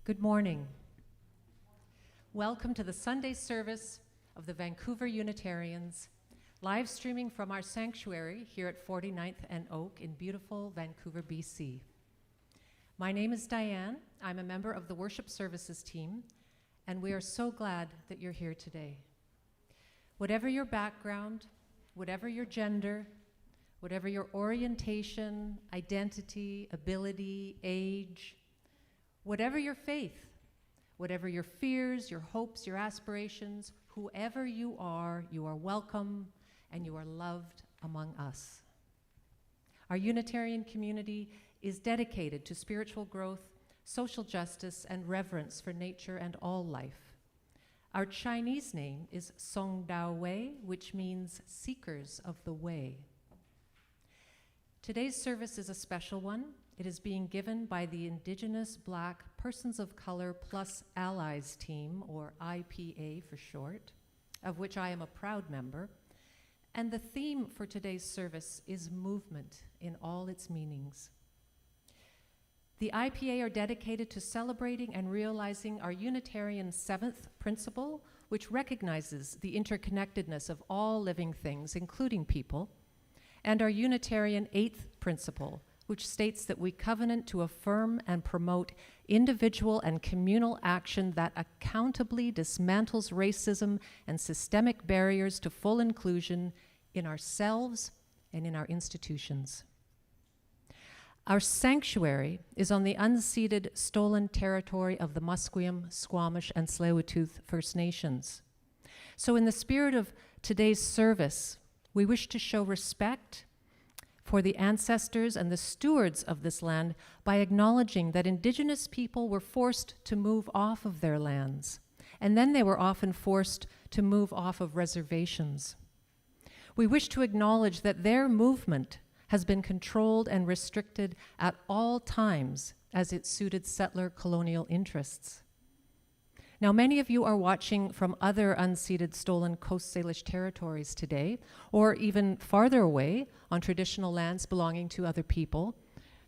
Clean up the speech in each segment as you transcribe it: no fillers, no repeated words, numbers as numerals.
Good morning. Welcome to the Sunday service of the Vancouver Unitarians, live streaming from our sanctuary here at 49th and Oak in beautiful Vancouver, BC. My name is Diane. I'm a member of the worship services team, and we are so glad that you're here today. Whatever your background, whatever your gender, whatever your orientation, identity, ability, age, whatever your faith, whatever your fears, your hopes, your aspirations, whoever you are welcome and you are loved among us. Our Unitarian community is dedicated to spiritual growth, social justice, and reverence for nature and all life. Our Chinese name is Song Dao Wei, which means seekers of the way. Today's service is a special one. It is being given by the Indigenous Black Persons of Color Plus Allies team, or IPA for short, of which I am a proud member. And the theme for today's service is movement in all its meanings. The IPA are dedicated to celebrating and realizing our Unitarian seventh principle, which recognizes the interconnectedness of all living things, including people, and our Unitarian eighth principle, which states that we covenant to affirm and promote individual and communal action that accountably dismantles racism and systemic barriers to full inclusion in ourselves and in our institutions. Our sanctuary is on the unceded stolen territory of the Musqueam, Squamish, and Tsleil-Waututh First Nations. So in the spirit of today's service, we wish to show respect for the ancestors and the stewards of this land by acknowledging that Indigenous people were forced to move off of their lands, and then they were often forced to move off of reservations. We wish to acknowledge that their movement has been controlled and restricted at all times as it suited settler colonial interests. Now, many of you are watching from other unceded stolen Coast Salish territories today, or even farther away on traditional lands belonging to other people.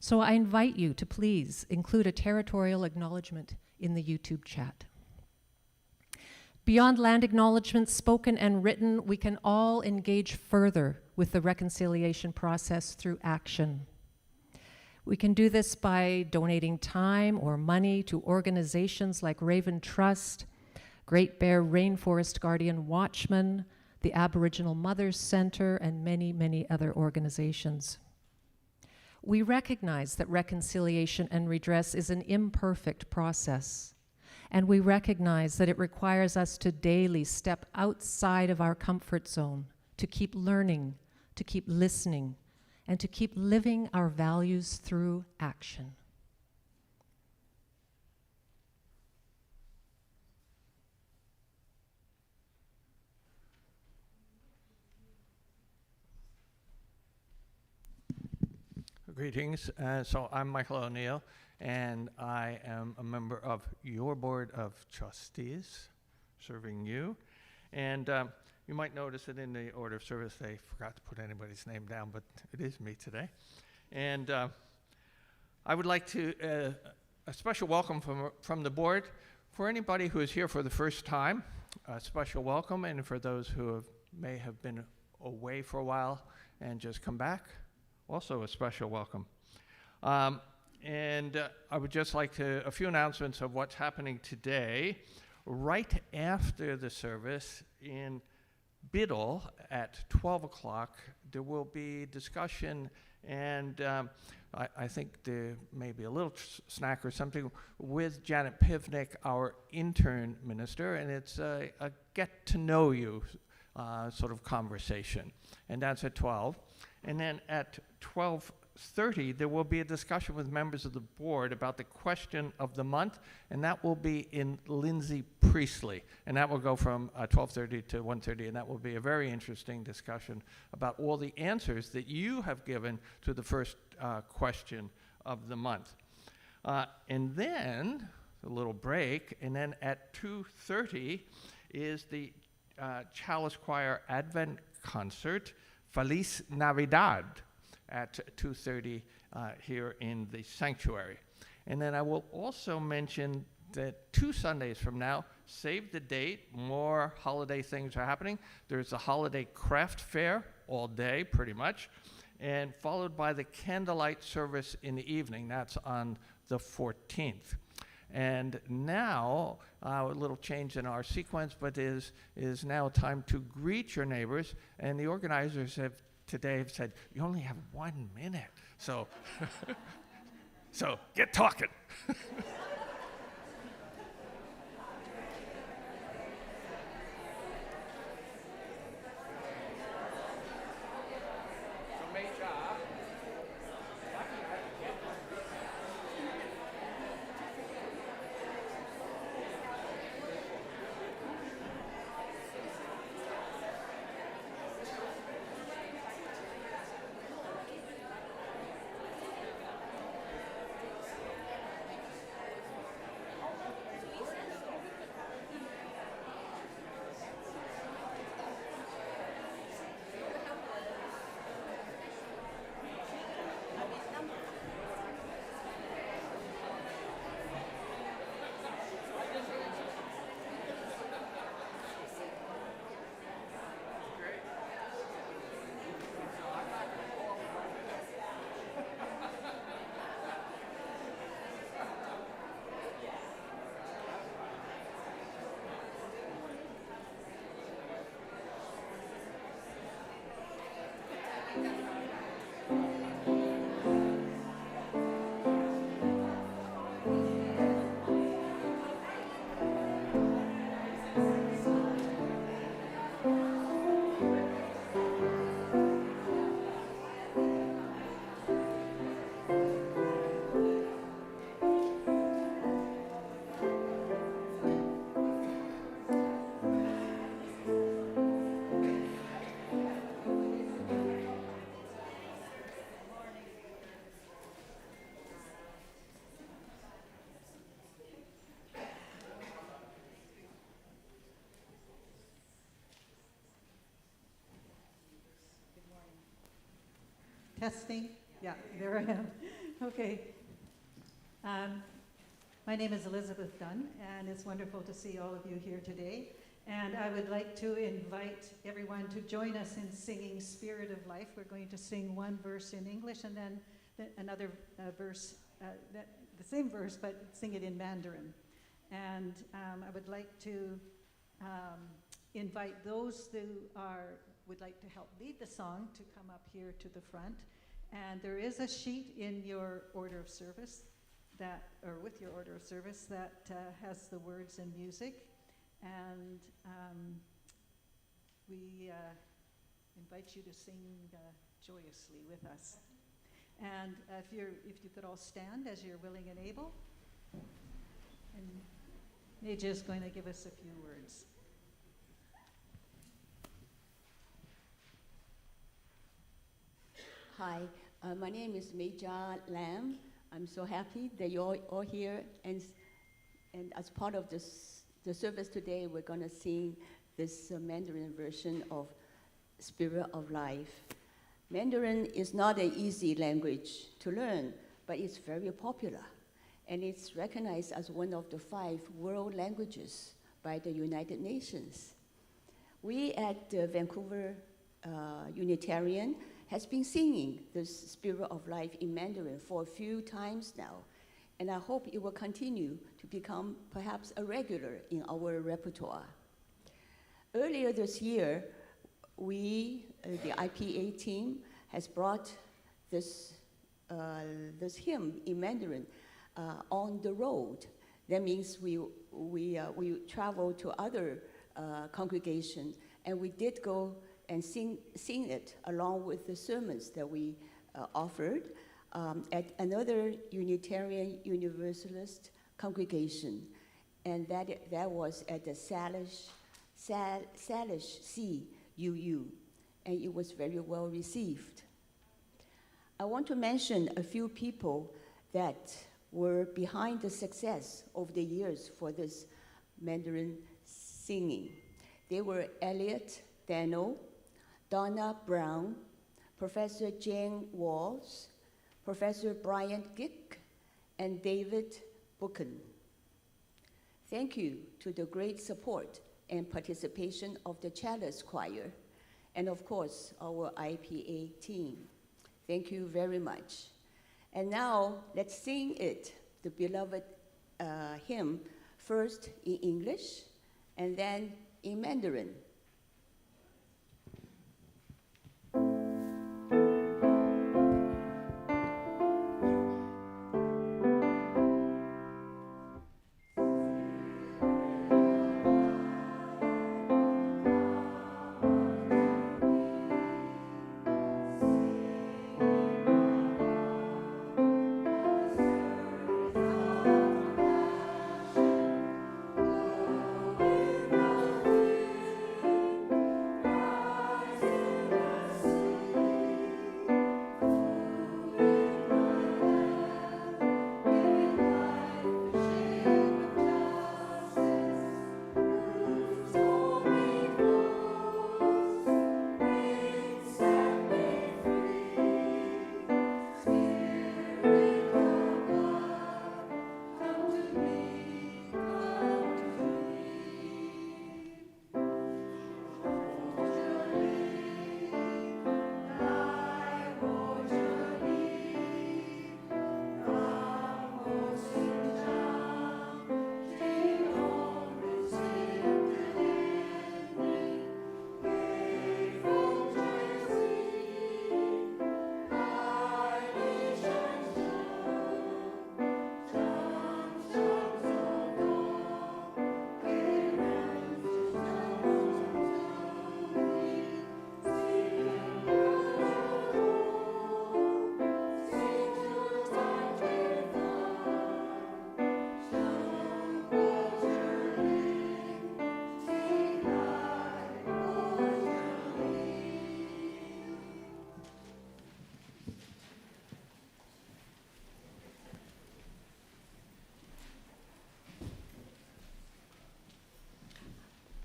So I invite you to please include a territorial acknowledgement in the YouTube chat. Beyond land acknowledgements, spoken and written, we can all engage further with the reconciliation process through action. We can do this by donating time or money to organizations like Raven Trust, Great Bear Rainforest Guardian Watchman, the Aboriginal Mothers Center, and many, many other organizations. We recognize that reconciliation and redress is an imperfect process, and we recognize that it requires us to daily step outside of our comfort zone, to keep learning, to keep listening, and to keep living our values through action. Greetings. So I'm Michael O'Neill, and I am a member of your Board of Trustees, serving you. And you might notice that in the order of service, they forgot to put anybody's name down, but it is me today. And I would like to, a special welcome from the board. For anybody who is here for the first time, a special welcome. And for those who may have been away for a while and just come back, also a special welcome. And I would just like a few announcements of what's happening today. Right after the service in Biddle at 12 o'clock, there will be discussion, and I think there may be a little snack or something with Janet Pivnik, our intern minister, and it's a get to know you sort of conversation, and that's at 12. And then at 12:30, there will be a discussion with members of the board about the question of the month, and that will be in Lindsay Priestley. And that will go from 12:30 to 1:30, and that will be a very interesting discussion about all the answers that you have given to the first question of the month. And then, a little break, and then at 2:30 is the Chalice Choir Advent Concert, Feliz Navidad, at 2:30 here in the sanctuary. And then I will also mention 2 Sundays from now, save the date, more holiday things are happening. There's a holiday craft fair all day, pretty much, and followed by the candlelight service in the evening. That's on the 14th. And now, a little change in our sequence, but is now time to greet your neighbors. And the organizers have said, you only have 1 minute. So, so get talking. Testing? Yeah, there I am. Okay. My name is Elizabeth Dunn, and it's wonderful to see all of you here today. And I would like to invite everyone to join us in singing Spirit of Life. We're going to sing one verse in English and then another verse, the same verse, but sing it in Mandarin. And I would like to invite those who would like to help lead the song to come up here to the front. And there is a sheet in your order of service with your order of service that has the words and music. And we invite you to sing joyously with us. And if you could all stand as you're willing and able. And Neja is going to give us a few words. Hi, my name is Meja Lam. I'm so happy that you're all here, and as part of the service today, we're going to sing this Mandarin version of Spirit of Life. Mandarin is not an easy language to learn, but it's very popular, and it's recognized as one of the 5 world languages by the United Nations. We at Vancouver Unitarian has been singing the Spirit of Life in Mandarin for a few times now, and I hope it will continue to become perhaps a regular in our repertoire. Earlier this year, we, the IPA team, has brought this hymn in Mandarin on the road. That means we travel to other congregations, and we did go and sing it along with the sermons that we offered at another Unitarian Universalist congregation, and that was at the Salish CUU, and it was very well received. I want to mention a few people that were behind the success over the years for this Mandarin singing. They were Elliot Dano, Donna Brown, Professor Jane Walls, Professor Brian Gick, and David Buchan. Thank you to the great support and participation of the Chalice Choir, and of course, our IPA team. Thank you very much. And now, let's sing it, the beloved hymn, first in English, and then in Mandarin.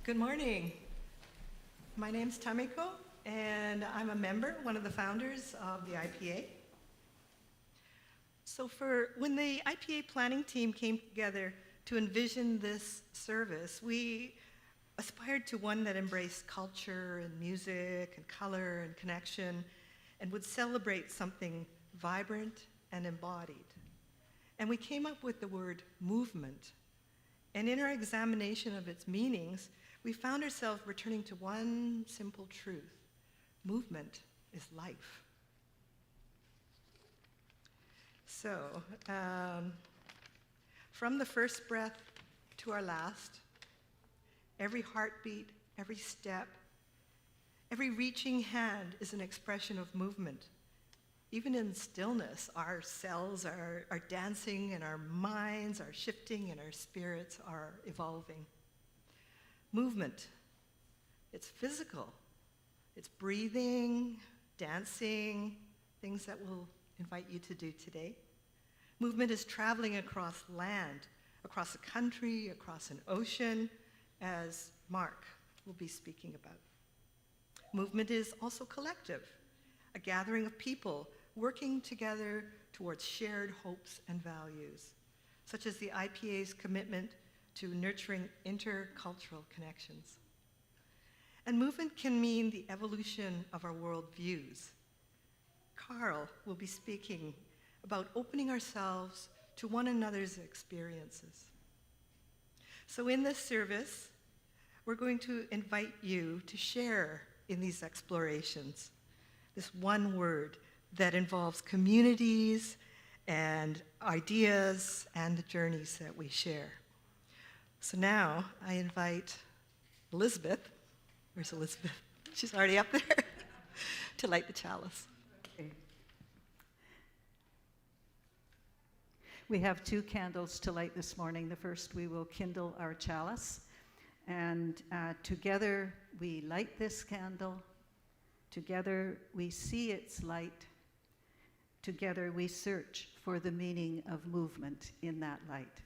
Good morning. My name's Tamiko, and I'm a member, one of the founders of the IPA. So when the IPA planning team came together to envision this service, we aspired to one that embraced culture and music and color and connection and would celebrate something vibrant and embodied. And we came up with the word movement. And in our examination of its meanings, we found ourselves returning to one simple truth: movement is life. So, from the first breath to our last, every heartbeat, every step, every reaching hand is an expression of movement. Even in stillness, our cells are dancing and our minds are shifting and our spirits are evolving. Movement, it's physical. It's breathing, dancing, things that we'll invite you to do today. Movement is traveling across land, across a country, across an ocean, as Mark will be speaking about. Movement is also collective, a gathering of people working together towards shared hopes and values, such as the IPA's commitment to nurturing intercultural connections. And movement can mean the evolution of our worldviews. Carl will be speaking about opening ourselves to one another's experiences. So in this service, we're going to invite you to share in these explorations, this one word that involves communities and ideas and the journeys that we share. So now I invite Elizabeth, where's Elizabeth? She's already up there, to light the chalice. Okay. We have 2 candles to light this morning. The first, we will kindle our chalice, and together we light this candle. Together we see its light. Together we search for the meaning of movement in that light.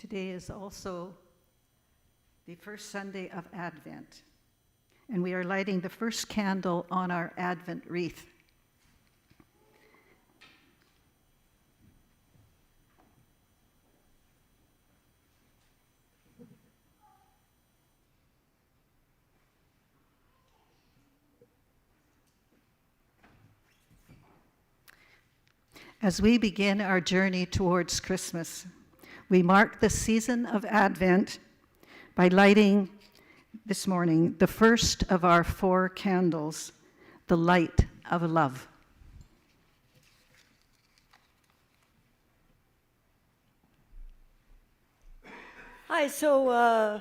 Today is also the first Sunday of Advent, and we are lighting the first candle on our Advent wreath. As we begin our journey towards Christmas, we mark the season of Advent by lighting this morning the first of our 4 candles, the light of love. Hi, so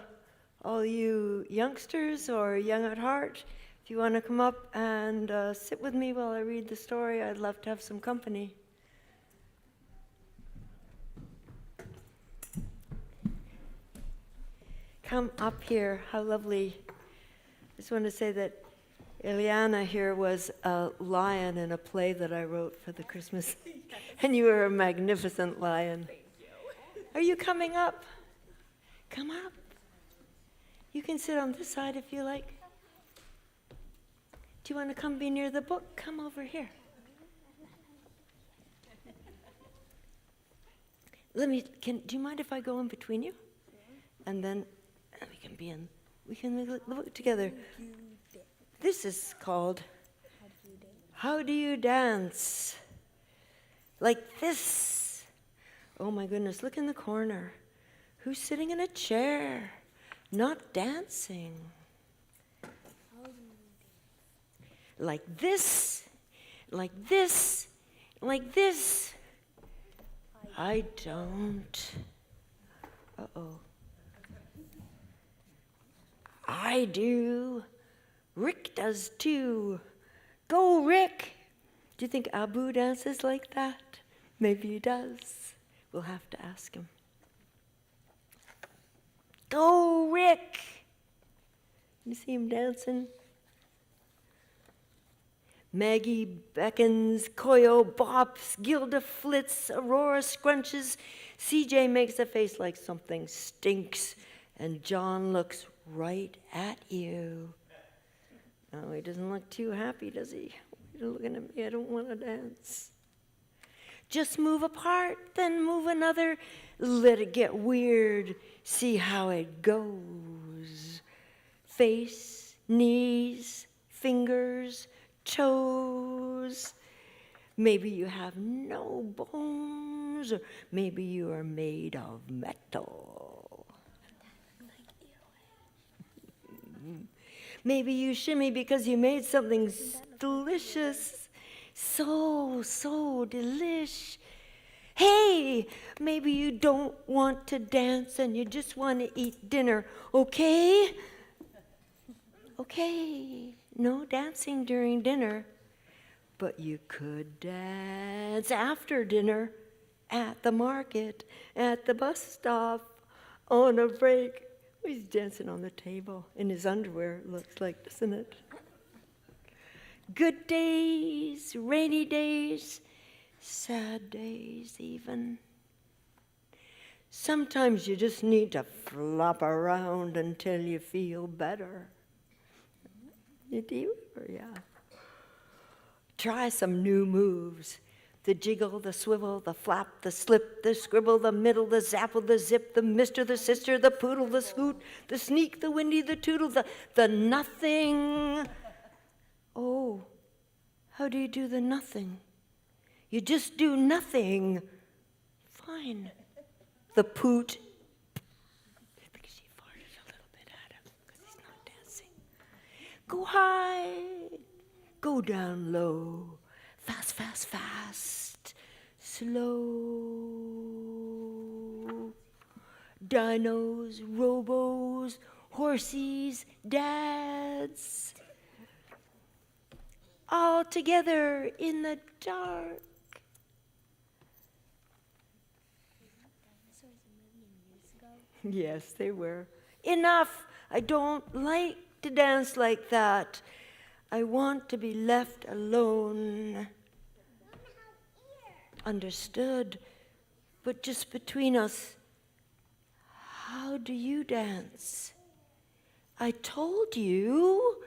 all you youngsters or young at heart, if you want to come up and sit with me while I read the story, I'd love to have some company. Come up here, how lovely. I just want to say that Ileana here was a lion in a play that I wrote for the Christmas, and you were a magnificent lion. Thank you. Are you coming up? Come up. You can sit on this side if you like. Do you want to come be near the book? Come over here. Do you mind if I go in between you? And then we can look together. This is called How Do You Dance? Like this. Oh my goodness, look in the corner. Who's sitting in a chair, not dancing? Like this, like this, like this. I don't. Uh-oh. I do. Rick does too. Go, Rick. Do you think Abu dances like that? Maybe he does. We'll have to ask him. Go, Rick. You see him dancing? Maggie beckons, Koyo bops, Gilda flits, Aurora scrunches, CJ makes a face like something stinks, and John looks right at you. Oh, he doesn't look too happy, does he? You're looking at me, I don't want to dance. Just move a part, then move another. Let it get weird. See how it goes. Face, knees, fingers, toes. Maybe you have no bones, or maybe you are made of metal. Maybe you shimmy because you made something delicious. So delish. Hey, maybe you don't want to dance and you just want to eat dinner, okay? Okay, no dancing during dinner, but you could dance after dinner, at the market, at the bus stop, on a break. He's dancing on the table in his underwear, it looks like, doesn't it? Good days, rainy days, sad days even. Sometimes you just need to flop around until you feel better. You do? Yeah. Try some new moves. The jiggle, the swivel, the flap, the slip, the scribble, the middle, the zapple, the zip, the mister, the sister, the poodle, the scoot, the sneak, the windy, the tootle, the nothing. Oh, how do you do the nothing? You just do nothing. Fine. The poot. I think she farted a little bit at him because he's not dancing. Go high. Go down low. Fast, fast, fast. Slow. Dinos, robos, horsies, dads. All together in the dark. Yes, they were. Enough! I don't like to dance like that. I want to be left alone. Understood. But just between us, how do you dance? I told you.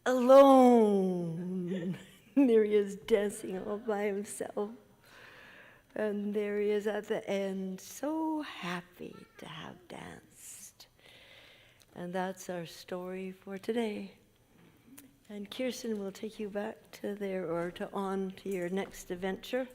Alone. There he is dancing all by himself. And there he is at the end, so happy to have danced. And that's our story for today. And Kirsten will take you back to there, or on to your next adventure.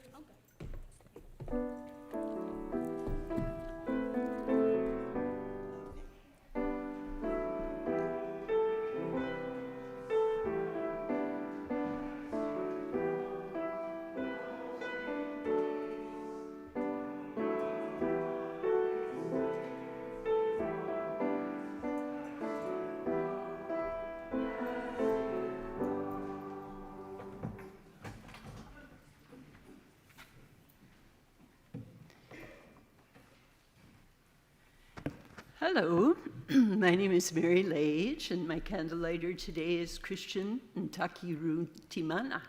Hello, my name is Mary Lage, and my candlelighter today is Christian Ntakiru Timana.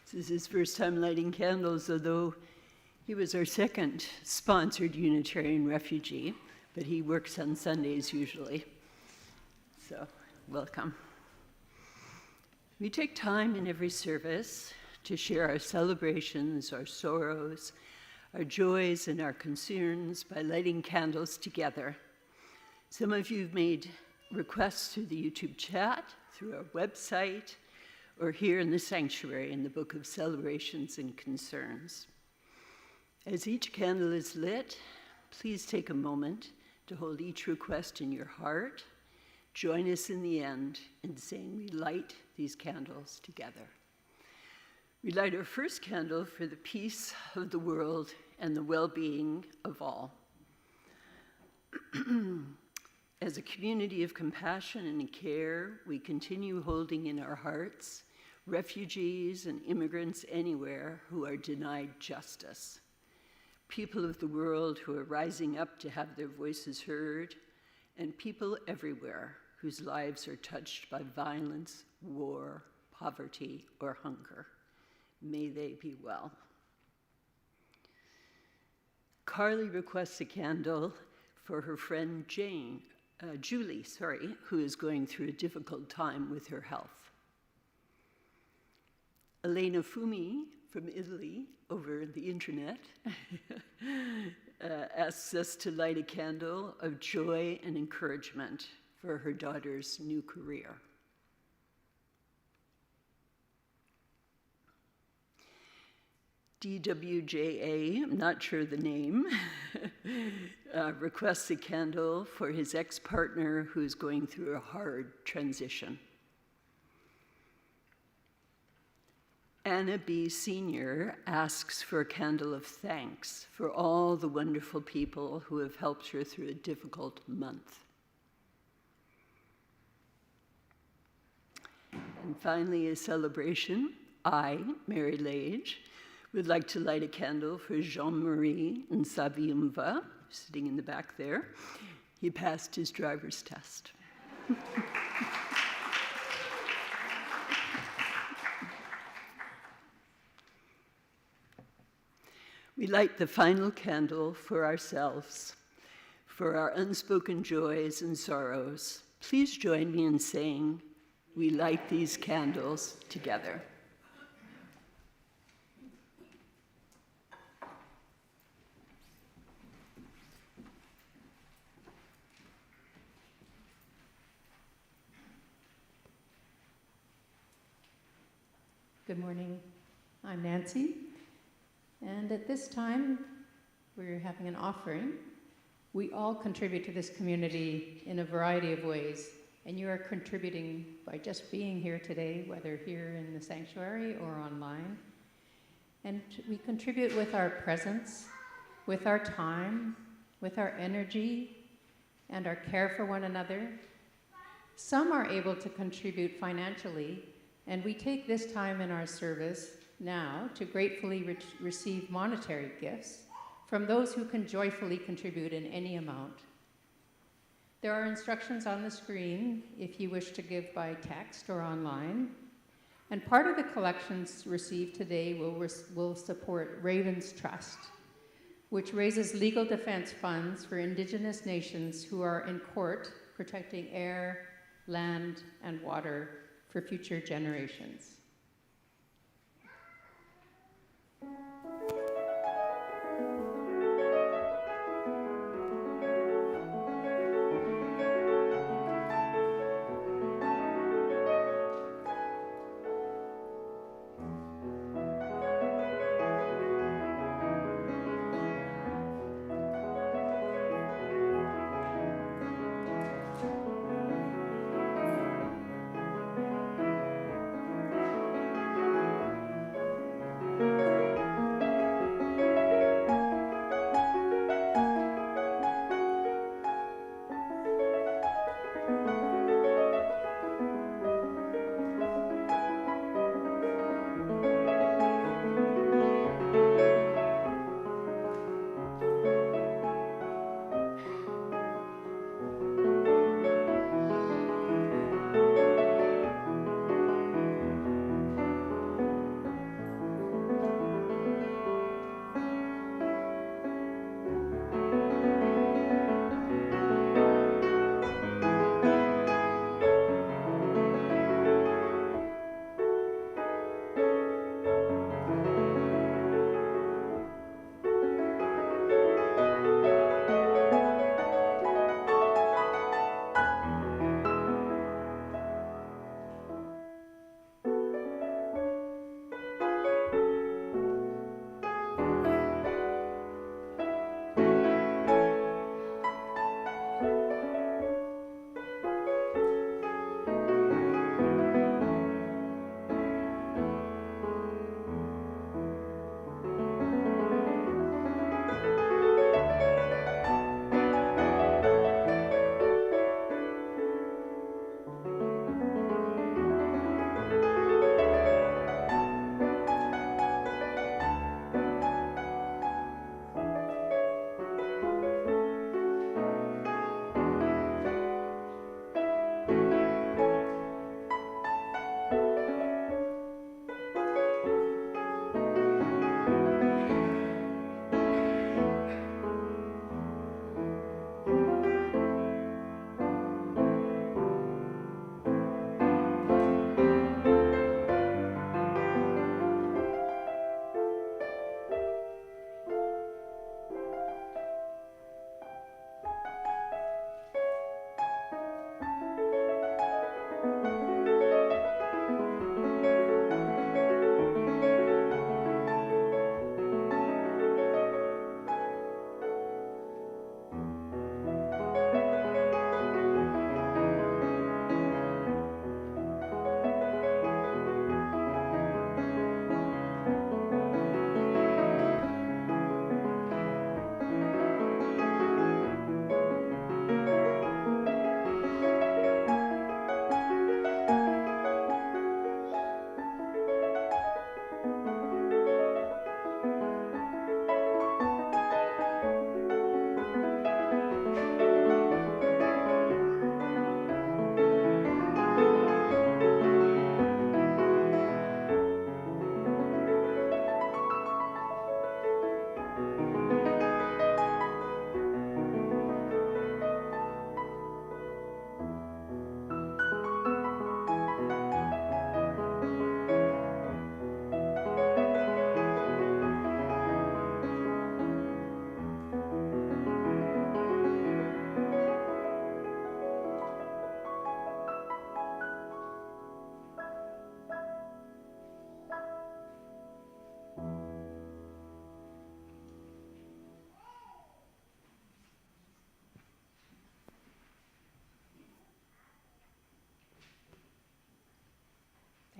This is his first time lighting candles, although he was our second sponsored Unitarian refugee, but he works on Sundays usually. So, welcome. We take time in every service to share our celebrations, our sorrows, our joys, and our concerns by lighting candles together. Some of you have made requests through the YouTube chat, through our website, or here in the sanctuary in the Book of Celebrations and Concerns. As each candle is lit, please take a moment to hold each request in your heart. Join us in the end in saying we light these candles together. We light our first candle for the peace of the world and the well-being of all. As a community of compassion and care, we continue holding in our hearts refugees and immigrants anywhere who are denied justice, people of the world who are rising up to have their voices heard, and people everywhere whose lives are touched by violence, war, poverty, or hunger. May they be well. Carly requests a candle for her friend Julie, who is going through a difficult time with her health. Elena Fumi from Italy, over the internet, asks us to light a candle of joy and encouragement for her daughter's new career. DWJA, I'm not sure the name, requests a candle for his ex-partner who's going through a hard transition. Anna B. Sr. asks for a candle of thanks for all the wonderful people who have helped her through a difficult month. And finally, a celebration. I, Mary Lage, would like to light a candle for Jean-Marie Nsaviumva, sitting in the back there. He passed his driver's test. We light the final candle for ourselves, for our unspoken joys and sorrows. Please join me in saying, we light these candles together. Good morning. I'm Nancy, and at this time, we're having an offering. We all contribute to this community in a variety of ways, and you are contributing by just being here today, whether here in the sanctuary or online. And we contribute with our presence, with our time, with our energy, and our care for one another. Some are able to contribute financially, and we take this time in our service now to gratefully receive monetary gifts from those who can joyfully contribute in any amount. There are instructions on the screen if you wish to give by text or online. And part of the collections received today will support Raven's Trust, which raises legal defense funds for Indigenous nations who are in court protecting air, land, and water for future generations.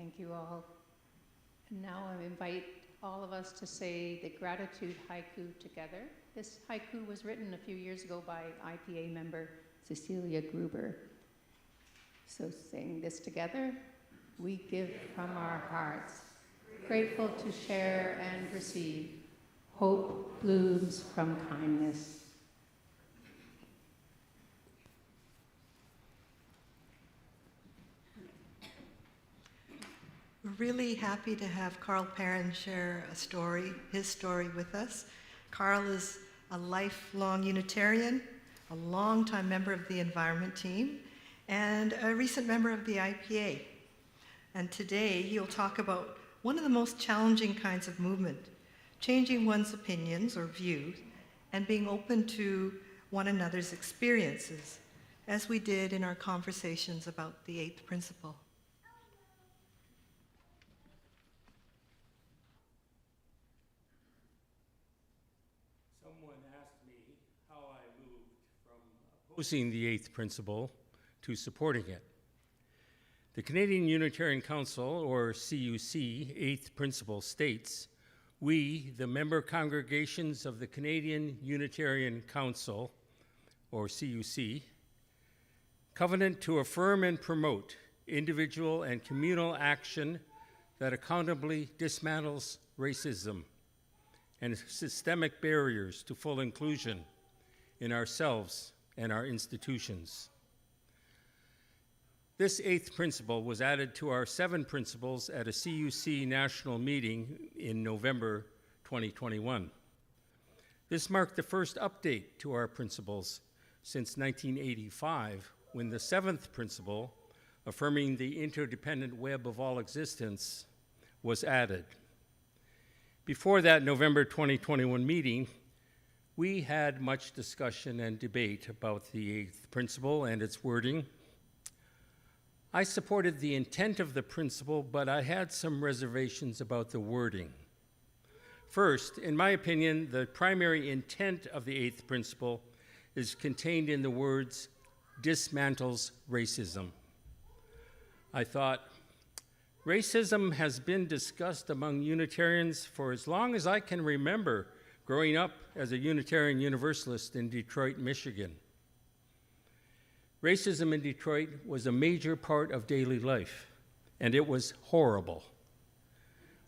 Thank you all. And now I invite all of us to say the gratitude haiku together. This haiku was written a few years ago by IPA member Cecilia Gruber. So sing this together. We give from our hearts, grateful to share and receive. Hope blooms from kindness. We're really happy to have Carl Perrin share a story, his story with us. Carl is a lifelong Unitarian, a longtime member of the environment team, and a recent member of the IPA. And today he'll talk about one of the most challenging kinds of movement, changing one's opinions or views and being open to one another's experiences, as we did in our conversations about the eighth principle. Someone asked me how I moved from opposing the eighth principle to supporting it. The Canadian Unitarian Council, or CUC, eighth principle states, "We, the member congregations of the Canadian Unitarian Council, or CUC, covenant to affirm and promote individual and communal action that accountably dismantles racism and systemic barriers to full inclusion in ourselves and our institutions." This eighth principle was added to our 7 principles at a CUC national meeting in November 2021. This marked the first update to our principles since 1985, when the 7th principle, affirming the interdependent web of all existence, was added. Before that November 2021 meeting, we had much discussion and debate about the eighth principle and its wording. I supported the intent of the principle, but I had some reservations about the wording. First, in my opinion, the primary intent of the eighth principle is contained in the words, "dismantles racism." I thought, racism has been discussed among Unitarians for as long as I can remember, growing up as a Unitarian Universalist in Detroit, Michigan. Racism in Detroit was a major part of daily life, and it was horrible.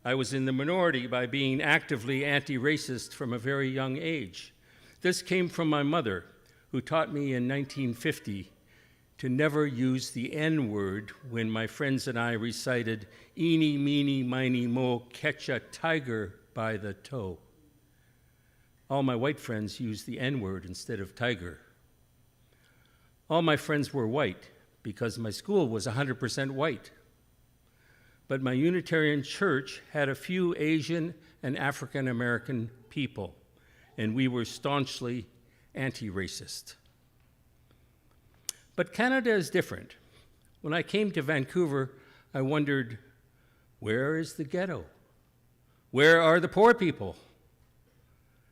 I was in the minority by being actively anti-racist from a very young age. This came from my mother, who taught me in 1950 to never use the N-word when my friends and I recited, "Eeny, meeny, miny, mo, catch a tiger by the toe." All my white friends used the N-word instead of tiger. All my friends were white because my school was 100% white. But my Unitarian church had a few Asian and African American people, and we were staunchly anti-racist. But Canada is different. When I came to Vancouver, I wondered, where is the ghetto? Where are the poor people?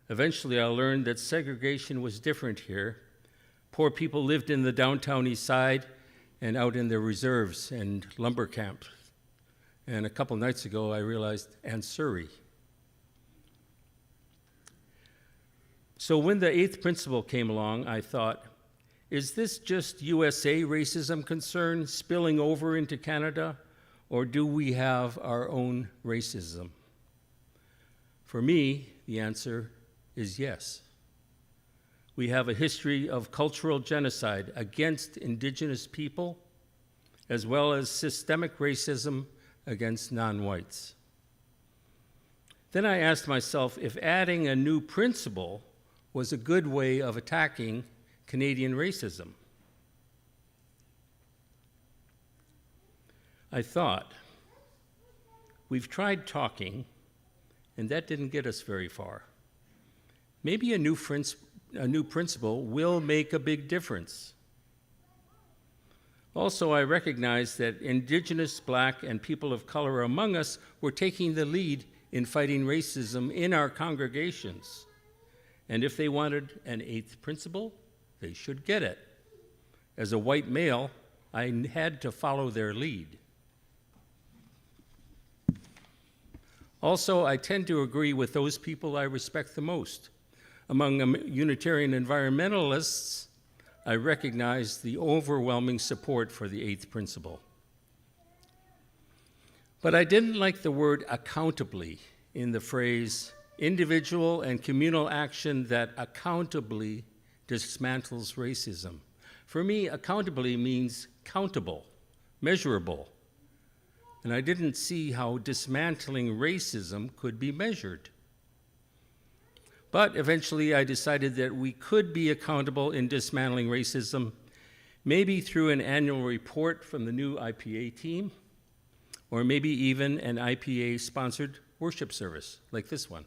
Eventually, I learned that segregation was different here. Poor people lived in the downtown east side and out in the reserves and lumber camps. And a couple nights ago, I realized, and Surrey. So when the eighth principle came along, I thought, is this just USA racism concern spilling over into Canada, or do we have our own racism? For me, the answer is yes. We have a history of cultural genocide against Indigenous people, as well as systemic racism against non-whites. Then I asked myself if adding a new principle was a good way of attacking Canadian racism. I thought, we've tried talking, and that didn't get us very far. Maybe a new principle will make a big difference. Also, I recognize that Indigenous, Black, and people of color among us were taking the lead in fighting racism in our congregations. And if they wanted an eighth principle, they should get it. As a white male, I had to follow their lead. Also, I tend to agree with those people I respect the most. Among Unitarian environmentalists, I recognize the overwhelming support for the eighth principle. But I didn't like the word accountably in the phrase individual and communal action that accountably dismantles racism. For me, accountably means countable, measurable. And I didn't see how dismantling racism could be measured. But eventually I decided that we could be accountable in dismantling racism, maybe through an annual report from the new IPA team, or maybe even an IPA-sponsored worship service like this one.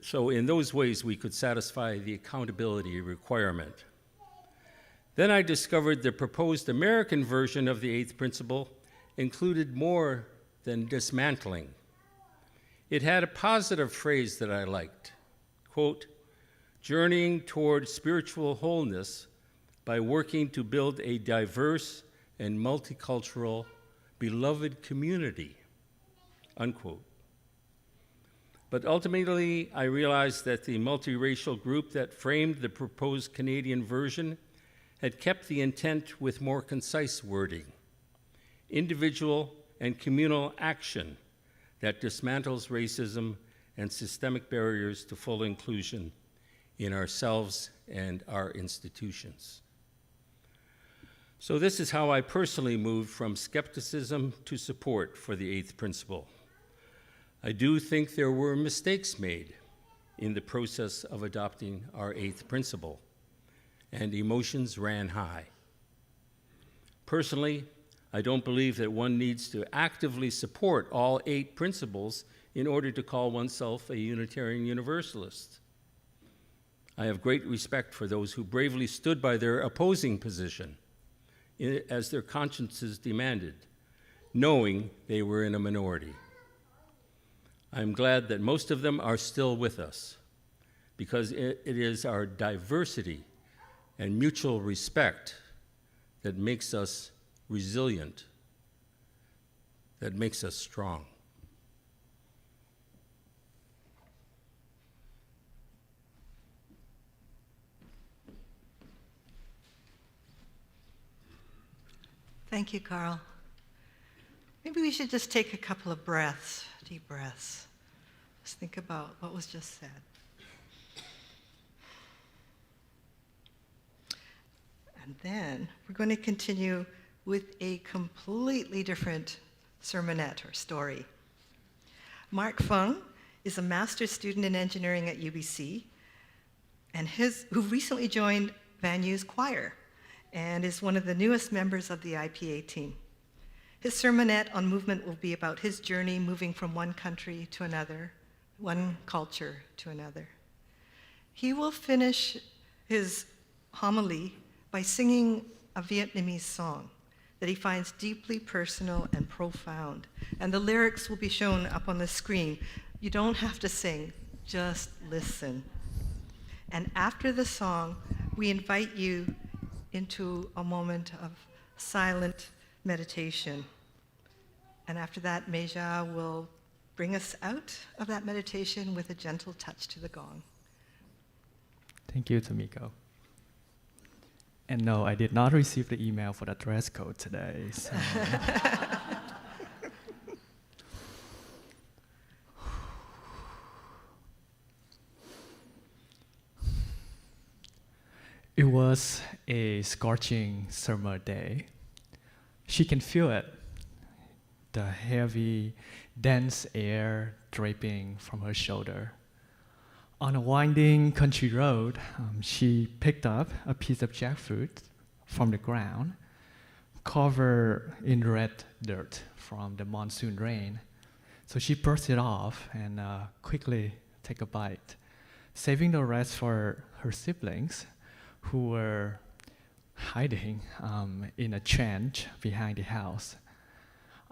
So in those ways, we could satisfy the accountability requirement. Then I discovered the proposed American version of the eighth principle included more than dismantling. It had a positive phrase that I liked, quote, journeying toward spiritual wholeness by working to build a diverse and multicultural, beloved community, unquote. But ultimately, I realized that the multiracial group that framed the proposed Canadian version had kept the intent with more concise wording, individual and communal action that dismantles racism and systemic barriers to full inclusion in ourselves and our institutions. So this is how I personally moved from skepticism to support for the eighth principle. I do think there were mistakes made in the process of adopting our eighth principle, and emotions ran high. Personally, I don't believe that one needs to actively support all 8 principles in order to call oneself a Unitarian Universalist. I have great respect for those who bravely stood by their opposing position as their consciences demanded, knowing they were in a minority. I'm glad that most of them are still with us, because it is our diversity and mutual respect that makes us resilient, that makes us strong. Thank you, Carl. Maybe we should just take a couple of breaths, deep breaths. Just think about what was just said. And then we're going to continue with a completely different sermonette or story. Mark Fung is a master's student in engineering at UBC, and who recently joined Van Nu's choir and is one of the newest members of the IPA team. His sermonette on movement will be about his journey moving from one country to another, one culture to another. He will finish his homily by singing a Vietnamese song that he finds deeply personal and profound. And the lyrics will be shown up on the screen. You don't have to sing, just listen. And after the song, we invite you into a moment of silent meditation. And after that, Meja will bring us out of that meditation with a gentle touch to the gong. Thank you, Tomiko. And no, I did not receive the email for the dress code today. So. It was a scorching summer day. She can feel it, the heavy, dense air draping from her shoulder. On a winding country road, she picked up a piece of jackfruit from the ground, covered in red dirt from the monsoon rain. So she brushed it off and quickly took a bite, saving the rest for her siblings, who were hiding in a trench behind the house.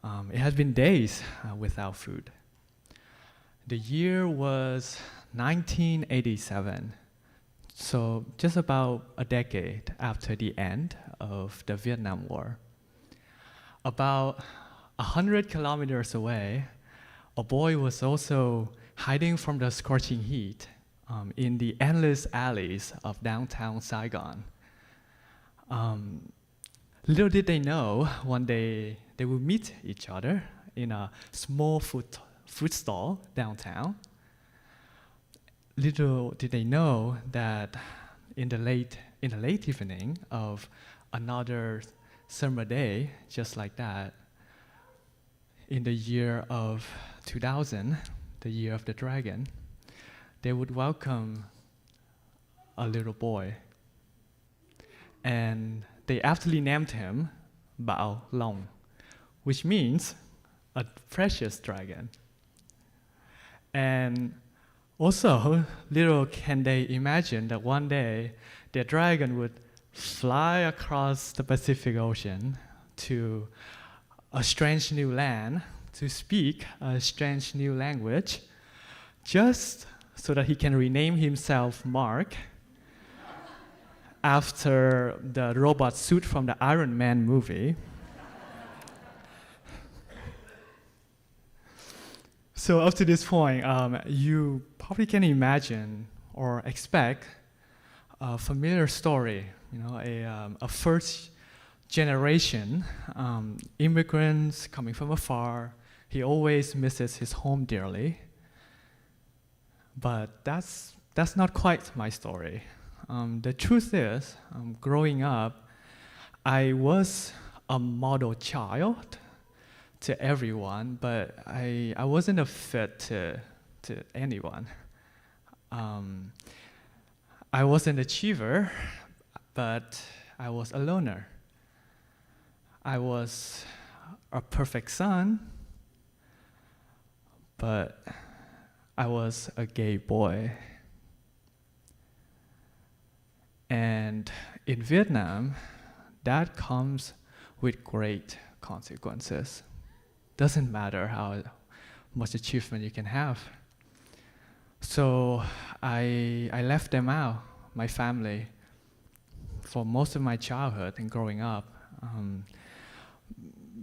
It had been days without food. The year was 1987, so just about a decade after the end of the Vietnam War. About 100 kilometers away, a boy was also hiding from the scorching heat in the endless alleys of downtown Saigon. Little did they know, one day they would meet each other in a small food stall downtown. Little did they know that in the late evening of another summer day, just like that, in the year of 2000, the Year of the Dragon, they would welcome a little boy. And they aptly named him Bao Long, which means a precious dragon. And also, little can they imagine that one day their dragon would fly across the Pacific Ocean to a strange new land to speak a strange new language, just so that he can rename himself Mark after the robot suit from the Iron Man movie. So up to this point, you probably can imagine or expect a familiar story, a first generation immigrants coming from afar. He always misses his home dearly. But that's not quite my story. The truth is, growing up, I was a model child to everyone, but I wasn't a fit to anyone. I was an achiever, but I was a loner. I was a perfect son, but I was a gay boy. And in Vietnam, that comes with great consequences. Doesn't matter how much achievement you can have. So I left them out, my family, for most of my childhood and growing up,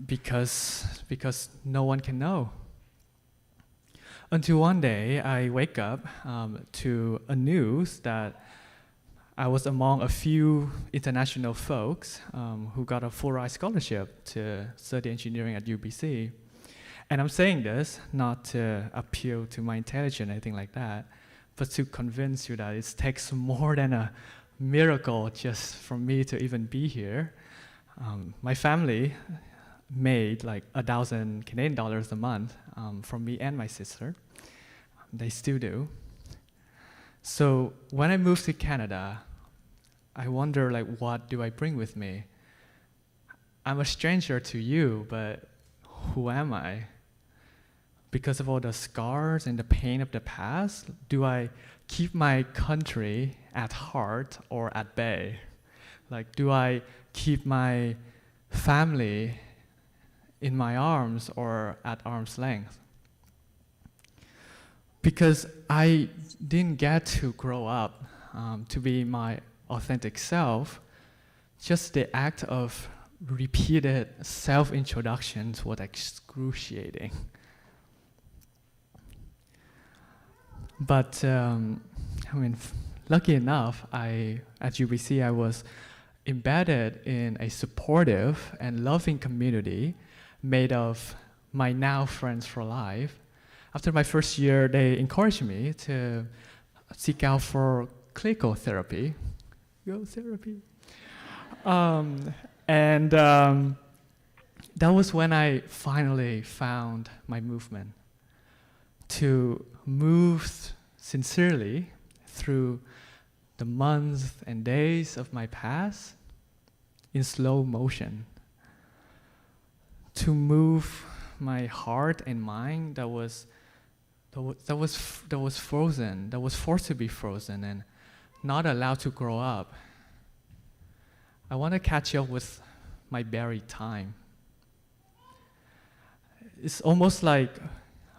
because no one can know. Until one day, I wake up to a news that I was among a few international folks who got a full-ride scholarship to study engineering at UBC. And I'm saying this not to appeal to my intelligence or anything like that, but to convince you that it takes more than a miracle just for me to even be here. My family made like 1,000 Canadian dollars a month from me and my sister. They still do. So when I moved to Canada, I wonder, what do I bring with me? I'm a stranger to you, but who am I? Because of all the scars and the pain of the past, do I keep my country at heart or at bay? Do I keep my family in my arms or at arm's length? Because I didn't get to grow up to be my authentic self, just the act of repeated self-introductions was excruciating. But lucky enough, at UBC, I was embedded in a supportive and loving community made of my now friends for life. After my first year, they encouraged me to seek out for clinical therapy. That was when I finally found my movement. To move sincerely through the months and days of my past in slow motion. To move my heart and mind that was frozen, that was forced to be frozen and not allowed to grow up. I want to catch up with my buried time. It's almost like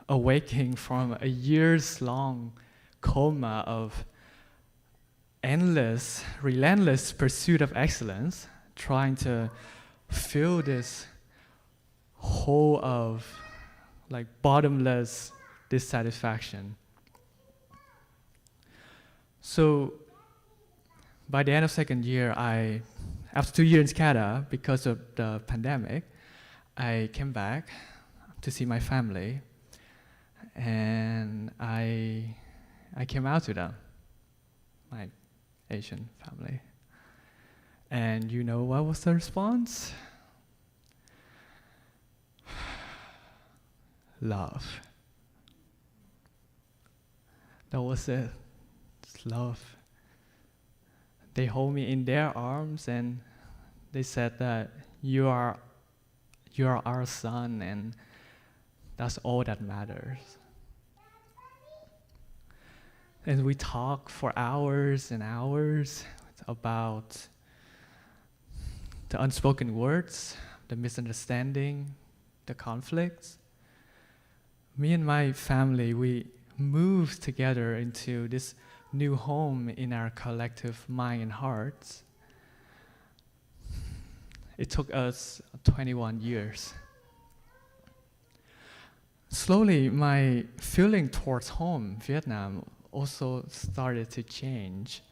awaking from a years-long coma of endless, relentless pursuit of excellence, trying to fill this hole of bottomless dissatisfaction. So by the end of second year, after 2 years in Canada, because of the pandemic, I came back to see my family, and I came out to them, my Asian family. And you know what was the response? Love. That was it. Just love. They hold me in their arms and they said that you are our son, and that's all that matters. And we talk for hours and hours about the unspoken words, the misunderstanding, the conflicts. Me and my family, we moved together into this new home in our collective mind and hearts. It took us 21 years. Slowly, my feeling towards home, Vietnam, also started to change.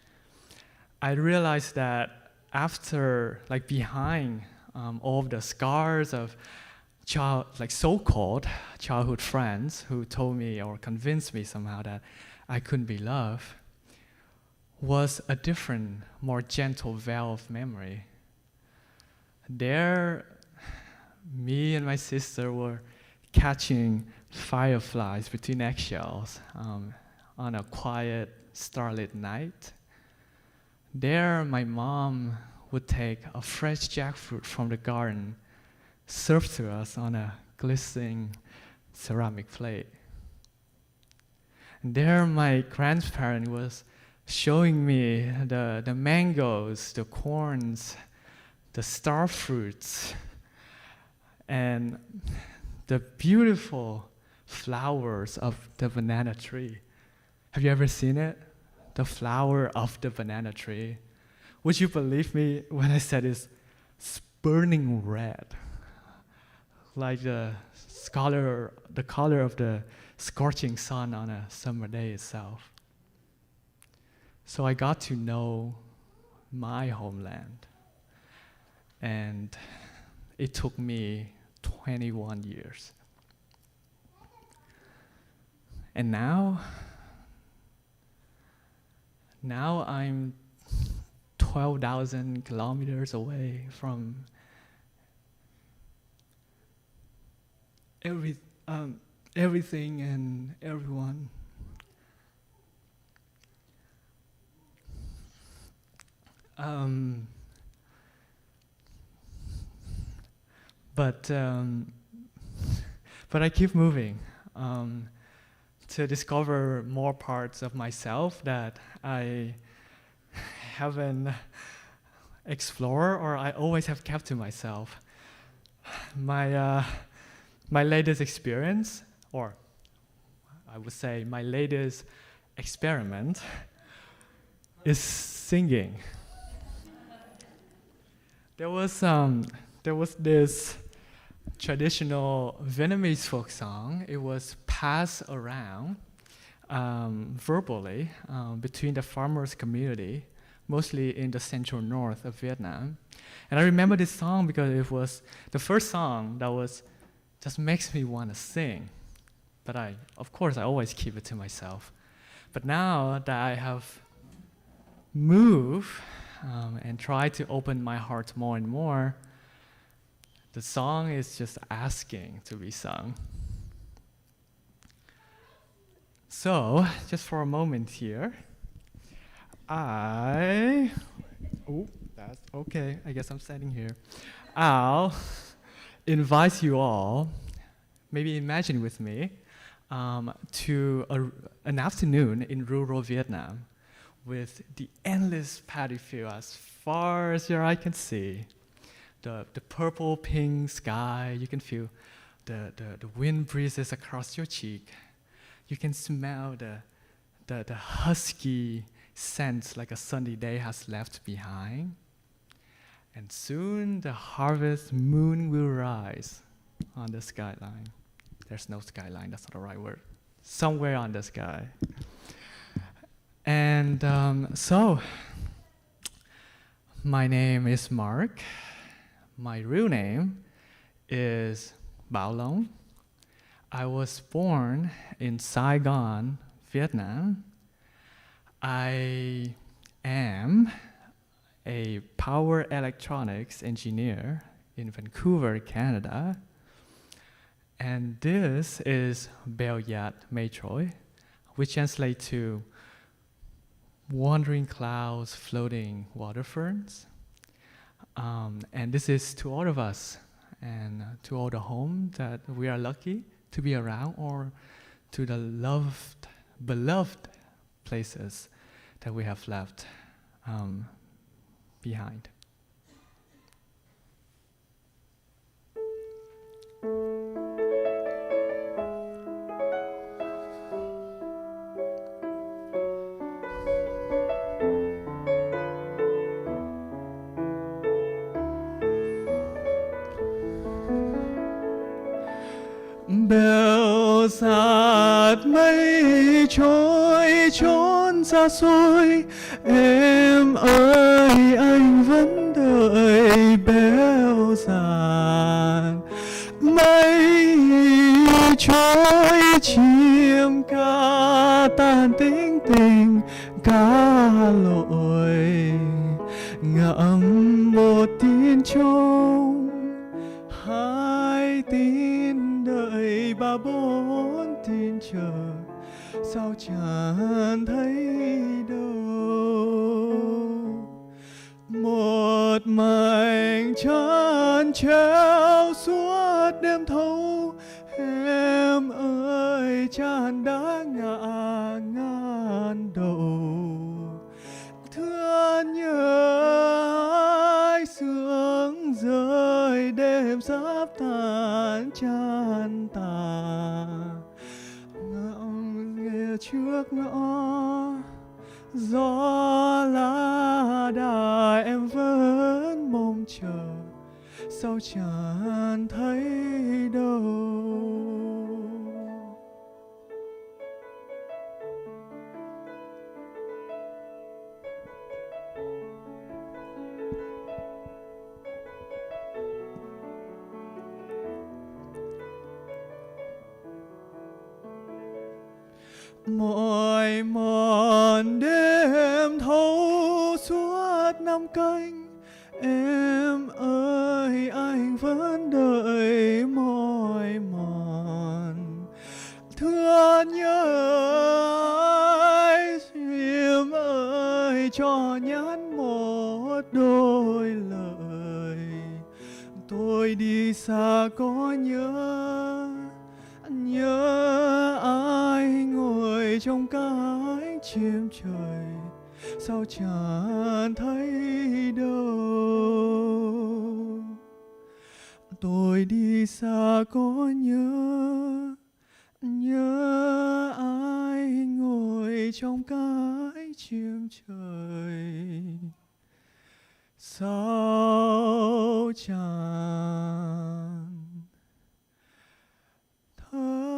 I realized that after, behind all of the scars of so-called childhood friends who told me or convinced me somehow that I couldn't be loved, was a different, more gentle veil of memory. There, me and my sister were catching fireflies between eggshells on a quiet, starlit night. There, my mom would take a fresh jackfruit from the garden, served to us on a glistening ceramic plate. And there, my grandparent was showing me the mangoes, the corns, the star fruits, and the beautiful flowers of the banana tree. Have you ever seen it? The flower of the banana tree. Would you believe me when I said it's burning red, like the color of the scorching sun on a summer day itself? So I got to know my homeland, and it took me 21 years. And now I'm 12,000 kilometers away from everything and everyone. But I keep moving to discover more parts of myself that I haven't explored or I always have kept to myself. My latest experience, or I would say my latest experiment, is singing. There was this traditional Vietnamese folk song. It was passed around verbally between the farmers' community, mostly in the central north of Vietnam. And I remember this song because it was the first song that just makes me want to sing. But of course, I always keep it to myself. But now that I have moved and tried to open my heart more and more, the song is just asking to be sung. So, just for a moment here, that's okay, I guess I'm standing here. I'll invite you all, maybe imagine with me, to an afternoon in rural Vietnam with the endless paddy field as far as your eye can see. The purple pink sky, you can feel the wind breezes across your cheek. You can smell the husky scent like a sunny day has left behind. And soon the harvest moon will rise on the skyline. There's no skyline, that's not the right word. Somewhere on the sky. And so, my name is Mark. My real name is Bao Long. I was born in Saigon, Vietnam. I am a power electronics engineer in Vancouver, Canada. And this is Beoyat Mei Troy, which translate to wandering clouds, floating water ferns. And this is to all of us and to all the home that we are lucky to be around, or to the beloved places that we have left behind. Bèo sạt mây trôi trốn xa xôi, em ơi anh vẫn đợi. Bèo sạt mây trôi chim ca tan tính tình cá lội, ngậm một tin trông hai tin đợi, ba bốn tin chờ, sao chẳng thấy đâu. Một mảnh trăng treo suốt đêm thâu, em ơi tràn đã ngả ngàn đầu. Thương nhớ ai sương rơi, đêm sắp tàn chan tà. Ngậm nghe trước ngõ gió lá đà, em vẫn mong chờ, sao chẳng thấy đâu. Mỏi mòn đêm thâu suốt năm canh, em ơi anh vẫn đợi mỏi mòn. Thương nhớ ai em ơi cho nhắn một đôi lời. Tôi đi xa có nhớ ai ngồi trong cánh chim trời, sao chẳng thấy đâu. Tôi đi xa có nhớ ai ngồi trong cánh chim trời, sao chẳng thấy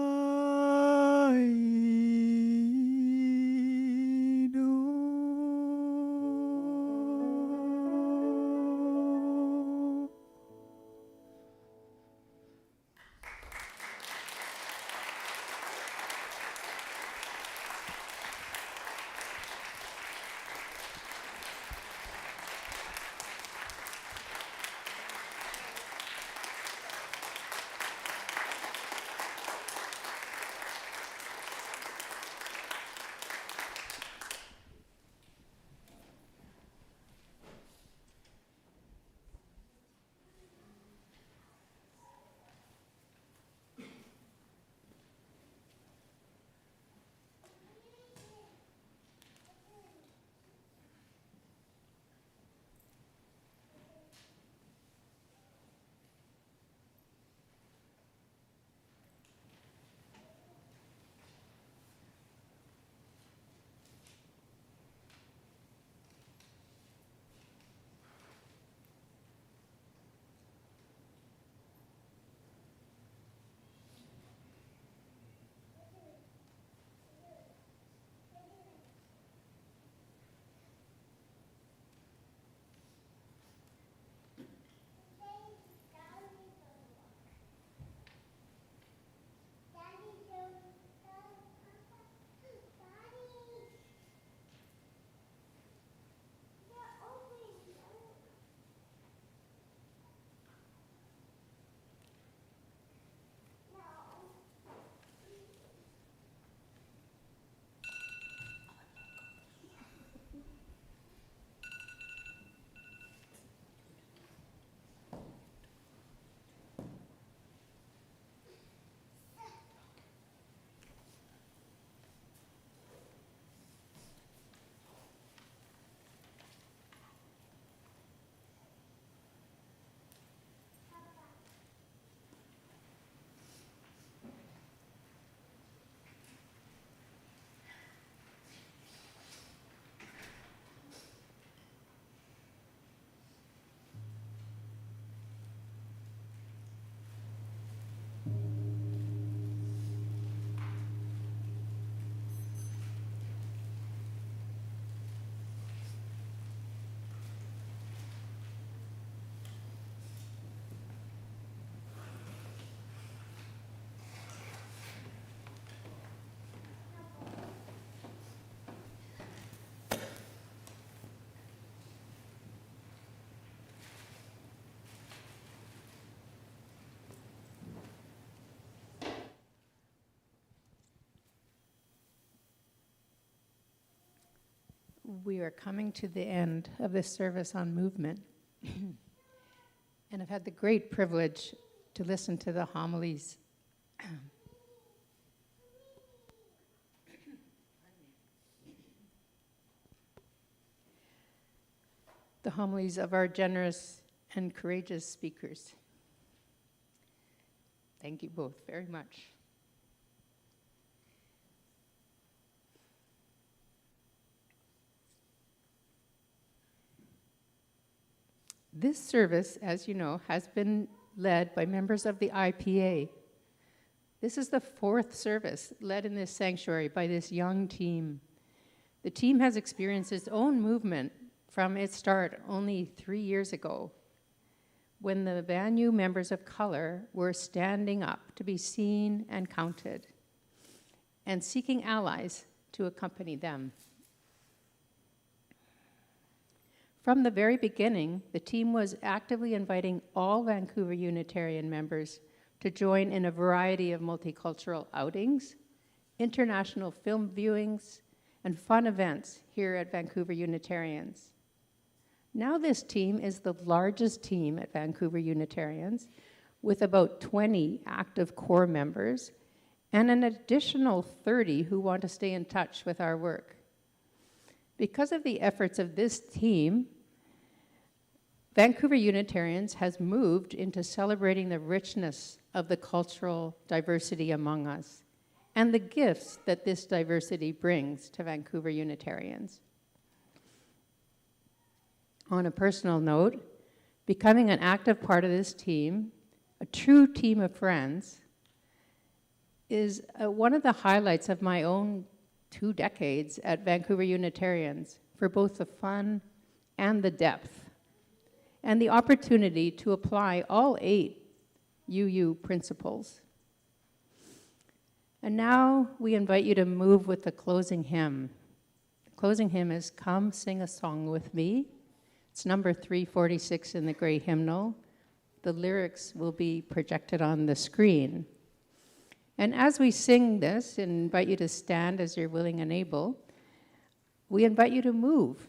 We are coming to the end of this service on movement. And I've had the great privilege to listen to the homilies of our generous and courageous speakers. Thank you both very much. This service, as you know, has been led by members of the IPA. This is the fourth service led in this sanctuary by this young team. The team has experienced its own movement from its start only 3 years ago, when the Banyu members of color were standing up to be seen and counted, and seeking allies to accompany them. From the very beginning, the team was actively inviting all Vancouver Unitarian members to join in a variety of multicultural outings, international film viewings, and fun events here at Vancouver Unitarians. Now this team is the largest team at Vancouver Unitarians, with about 20 active core members and an additional 30 who want to stay in touch with our work. Because of the efforts of this team, Vancouver Unitarians has moved into celebrating the richness of the cultural diversity among us and the gifts that this diversity brings to Vancouver Unitarians. On a personal note, becoming an active part of this team, a true team of friends, is one of the highlights of my own 2 decades at Vancouver Unitarians, for both the fun and the depth, and the opportunity to apply all 8 UU principles. And now we invite you to move with the closing hymn. The closing hymn is "Come Sing a Song with Me." It's number 346 in the gray hymnal. The lyrics will be projected on the screen. And as we sing this, and invite you to stand as you're willing and able, we invite you to move.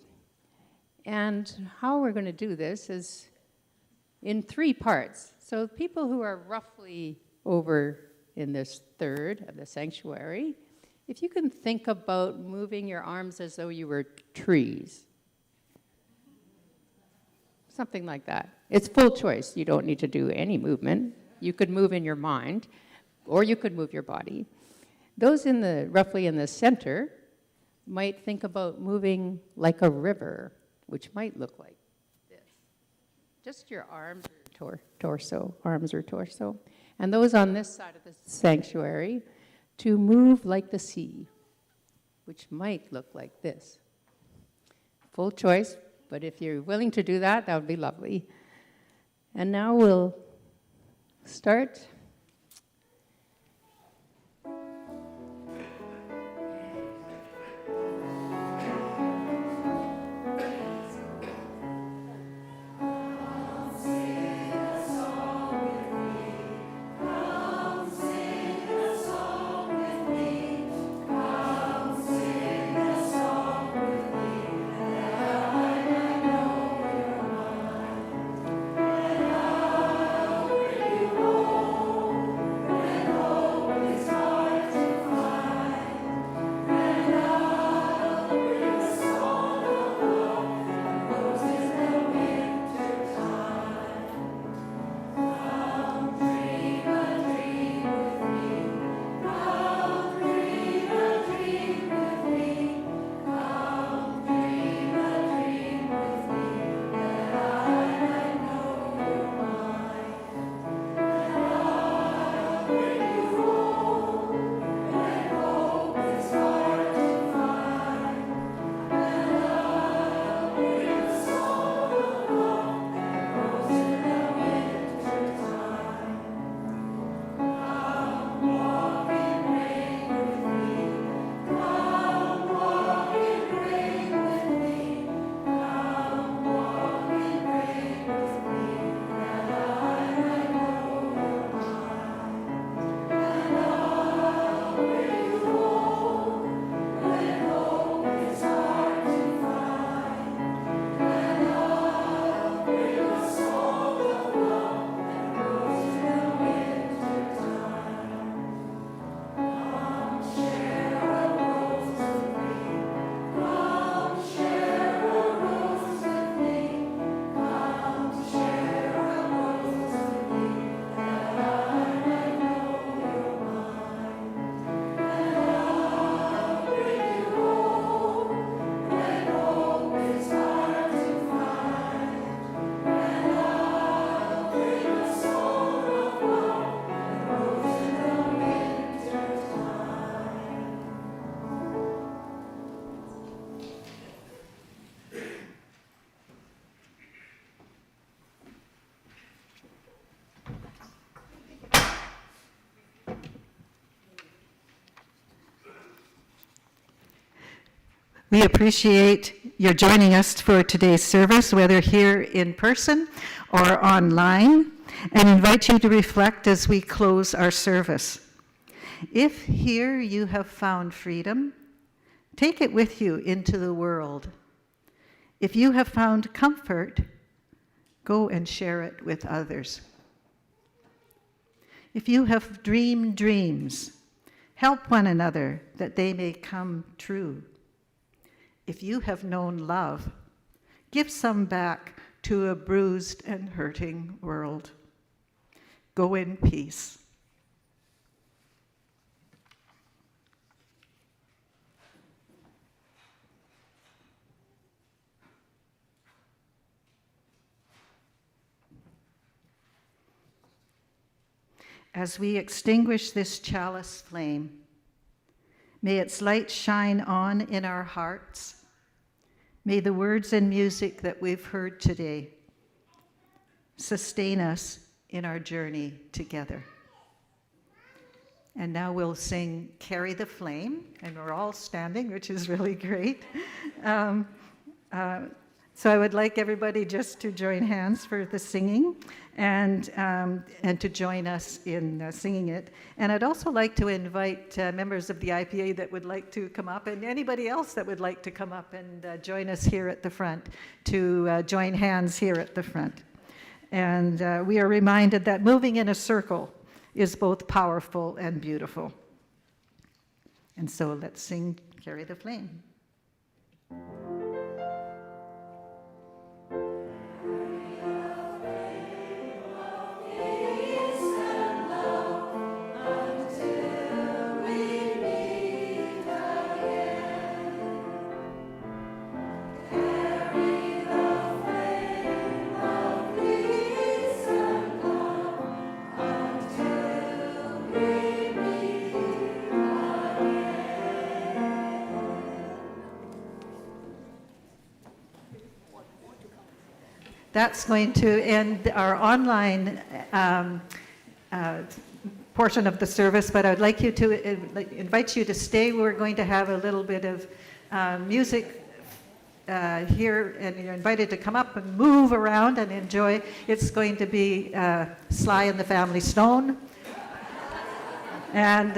And how we're going to do this is in 3 parts. So people who are roughly over in this third of the sanctuary, if you can think about moving your arms as though you were trees. Something like that. It's full choice. You don't need to do any movement. You could move in your mind, or you could move your body. Those roughly in the center might think about moving like a river, which might look like this. Just your arms or torso, arms or torso. And those on this side of the sanctuary to move like the sea, which might look like this. Full choice. But if you're willing to do that, that would be lovely. And now we'll start. We appreciate your joining us for today's service, whether here in person or online, and invite you to reflect as we close our service. If here you have found freedom, take it with you into the world. If you have found comfort, go and share it with others. If you have dreamed dreams, help one another that they may come true. If you have known love, give some back to a bruised and hurting world. Go in peace. As we extinguish this chalice flame, may its light shine on in our hearts. May the words and music that we've heard today sustain us in our journey together. And now we'll sing Carry the Flame, and we're all standing, which is really great. So I would like everybody just to join hands for the singing and to join us in singing it. And I'd also like to invite members of the IPA that would like to come up, and anybody else that would like to come up and join us here at the front, to join hands here at the front. And we are reminded that moving in a circle is both powerful and beautiful. And so let's sing Carry the Flame. That's going to end our online portion of the service, but I'd like you to invite you to stay. We're going to have a little bit of music here, and you're invited to come up and move around and enjoy. It's going to be Sly and the Family Stone. And